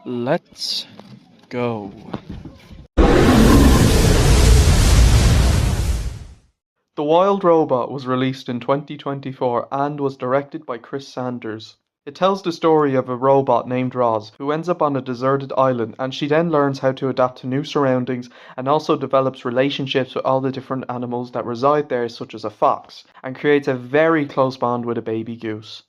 Let's go. The Wild Robot was released in 2024 and was directed by Chris Sanders. It tells the story of a robot named Roz who ends up on a deserted island, and she then learns how to adapt to new surroundings and also develops relationships with all the different animals that reside there, such as a fox, and creates a very close bond with a baby goose.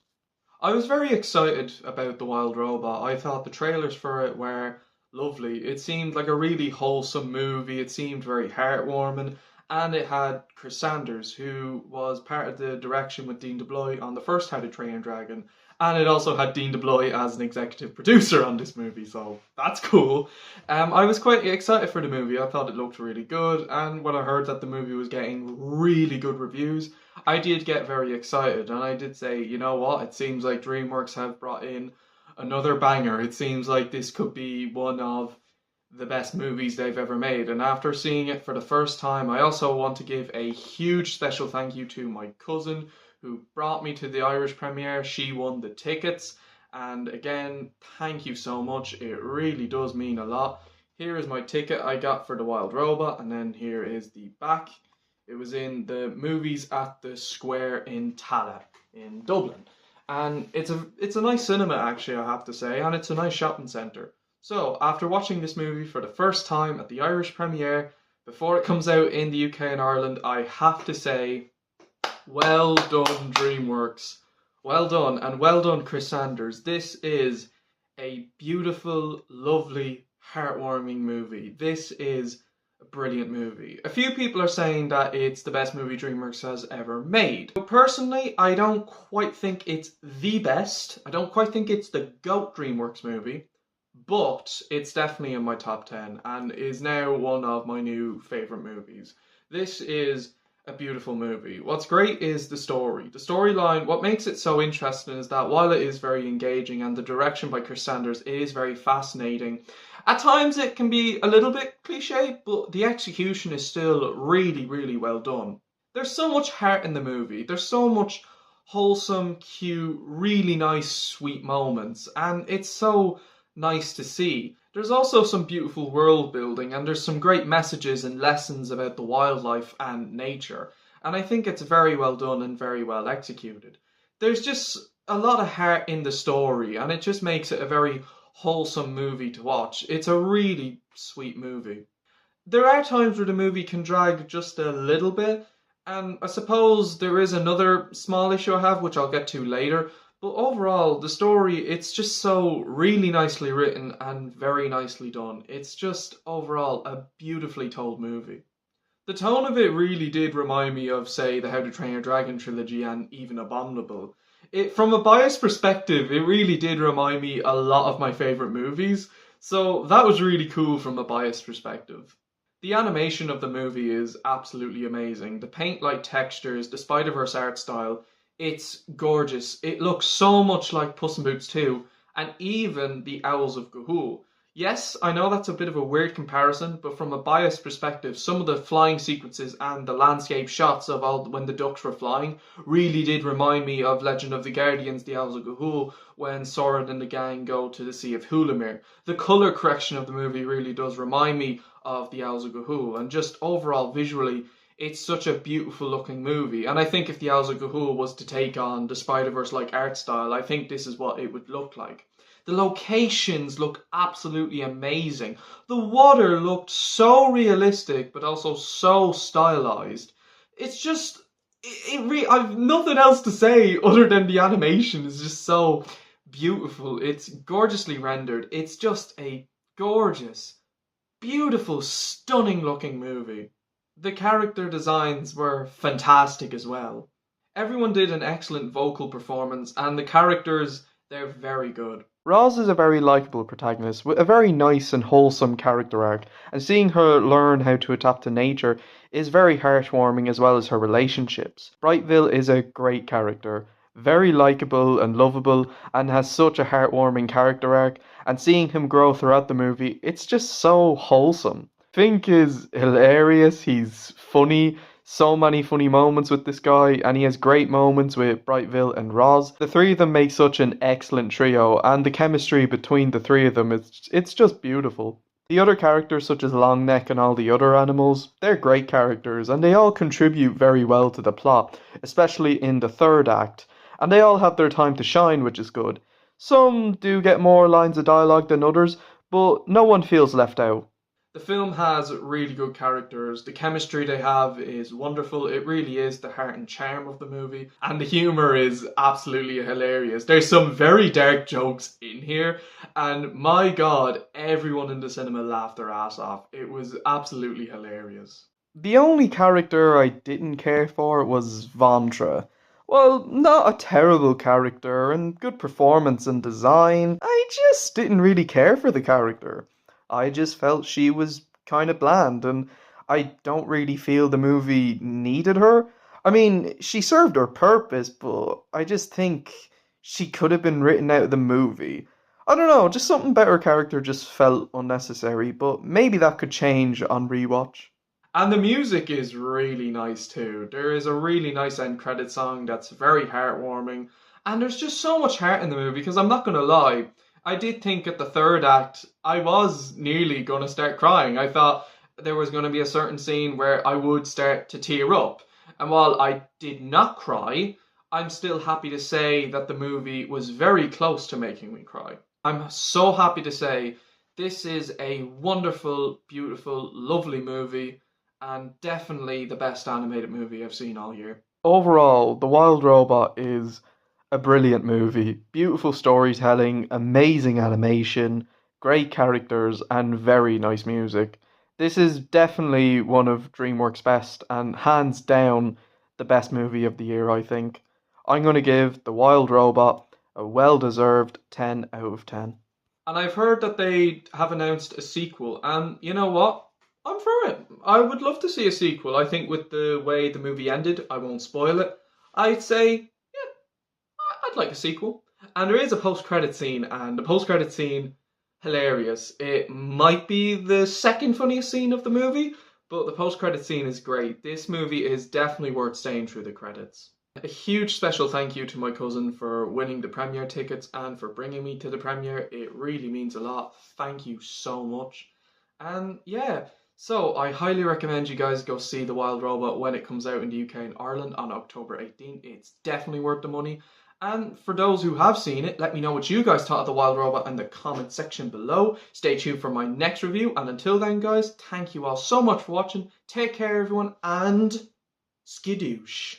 I was very excited about The Wild Robot. I thought the trailers for it were lovely. It seemed like a really wholesome movie. It seemed very heartwarming. And it had Chris Sanders, who was part of the direction with Dean DeBlois on the first How to Train Your Dragon. And it also had Dean DeBlois as an executive producer on this movie, so that's cool. I was quite excited for the movie. I thought it looked really good, and when I heard that the movie was getting really good reviews, I did get very excited, and I did say, you know what, it seems like DreamWorks have brought in another banger. It seems like this could be one of the best movies they've ever made, and after seeing it for the first time, I also want to give a huge special thank you to my cousin who brought me to the Irish premiere. She won the tickets, and again, thank you so much. It really does mean a lot. Here is my ticket I got for The Wild Robot, and then here is the back. It was in the Movies at the Square in Tallaght in Dublin, and it's a nice cinema, actually, I have to say, and it's a nice shopping centre. So after watching this movie for the first time at the Irish premiere before it comes out in the UK and Ireland, I have to say, well done, DreamWorks. Well done, and well done, Chris Sanders. This is a beautiful, lovely, heartwarming movie. This is a brilliant movie. A few people are saying that it's the best movie DreamWorks has ever made. But personally, I don't quite think it's the best. I don't quite think it's the GOAT DreamWorks movie, but it's definitely in my top 10 and is now one of my new favourite movies. This is a beautiful movie. What's great is the story. The storyline, what makes it so interesting is that while it is very engaging and the direction by Chris Sanders is very fascinating, at times it can be a little bit cliche, but the execution is still really, really well done. There's so much heart in the movie. There's so much wholesome, cute, really nice, sweet moments, and it's so nice to see. There's also some beautiful world building, and there's some great messages and lessons about the wildlife and nature, and I think it's very well done and very well executed. There's just a lot of heart in the story, and it just makes it a very wholesome movie to watch. It's a really sweet movie. There are times where the movie can drag just a little bit, and I suppose there is another small issue I have, which I'll get to later. But overall, the story, it's just so really nicely written and very nicely done. It's just overall a beautifully told movie. The tone of it really did remind me of, say, the How to Train Your Dragon trilogy and even Abominable. From a biased perspective, it really did remind me a lot of my favourite movies, so that was really cool from a biased perspective. The animation of the movie is absolutely amazing. The paint-like textures, the Spider-Verse art style, it's gorgeous. It looks so much like Puss in Boots 2, and even the Owls of Ga'Hoole. Yes, I know that's a bit of a weird comparison, but from a biased perspective, some of the flying sequences and the landscape shots of all when the ducks were flying really did remind me of Legend of the Guardians, the Owls of Ga'Hoole, when Soren and the gang go to the Sea of Hulamir. The colour correction of the movie really does remind me of the Owls of Ga'Hoole, and just overall visually, it's such a beautiful looking movie, and I think if the Owls of Ga'Hoole was to take on the Spider-Verse like art style, I think this is what it would look like. The locations look absolutely amazing. The water looked so realistic, but also so stylized. It's just, I've nothing else to say other than the animation is just so beautiful. It's gorgeously rendered. It's just a gorgeous, beautiful, stunning looking movie. The character designs were fantastic as well. Everyone did an excellent vocal performance, and the characters, they're very good. Roz is a very likable protagonist with a very nice and wholesome character arc, and seeing her learn how to adapt to nature is very heartwarming as well as her relationships. Brightville is a great character, very likable and lovable, and has such a heartwarming character arc, and seeing him grow throughout the movie, it's just so wholesome. Fink is hilarious, he's funny, so many funny moments with this guy, and he has great moments with Brightville and Roz. The three of them make such an excellent trio, and the chemistry between the three of them it's just beautiful. The other characters, such as Longneck and all the other animals, they're great characters, and they all contribute very well to the plot, especially in the third act, and they all have their time to shine, which is good. Some do get more lines of dialogue than others, but no one feels left out. The film has really good characters. The chemistry they have is wonderful. It really is the heart and charm of the movie. And the humor is absolutely hilarious. There's some very dark jokes in here. And my God, everyone in the cinema laughed their ass off. It was absolutely hilarious. The only character I didn't care for was Vontra. Well, not a terrible character and good performance and design. I just didn't really care for the character. I just felt she was kind of bland, and I don't really feel the movie needed her. I mean, she served her purpose, but I just think she could have been written out of the movie. I don't know, just something about her character just felt unnecessary, but maybe that could change on rewatch. And the music is really nice too. There is a really nice end credit song that's very heartwarming. And there's just so much heart in the movie because I'm not going to lie. I did think at the third act, I was nearly going to start crying. I thought there was going to be a certain scene where I would start to tear up. And while I did not cry, I'm still happy to say that the movie was very close to making me cry. I'm so happy to say this is a wonderful, beautiful, lovely movie, and definitely the best animated movie I've seen all year. Overall, The Wild Robot is a brilliant movie. Beautiful storytelling, amazing animation, great characters, and very nice music. This is definitely one of DreamWorks' best, and hands down the best movie of the year, I think. I'm going to give The Wild Robot a well deserved 10 out of 10. And I've heard that they have announced a sequel, and you know what? I'm for it. I would love to see a sequel. I think with the way the movie ended, I won't spoil it. I'd say I'd like a sequel. And there is a post-credit scene, and the post-credit scene, hilarious. It might be the second funniest scene of the movie, but the post-credit scene is great. This movie is definitely worth staying through the credits. A huge special thank you to my cousin for winning the premiere tickets and for bringing me to the premiere. It really means a lot. Thank you so much. And yeah, so I highly recommend you guys go see The Wild Robot when it comes out in the UK and Ireland on October 18th. It's definitely worth the money. And for those who have seen it, let me know what you guys thought of The Wild Robot in the comment section below. Stay tuned for my next review. And until then, guys, thank you all so much for watching. Take care, everyone, and skidoosh.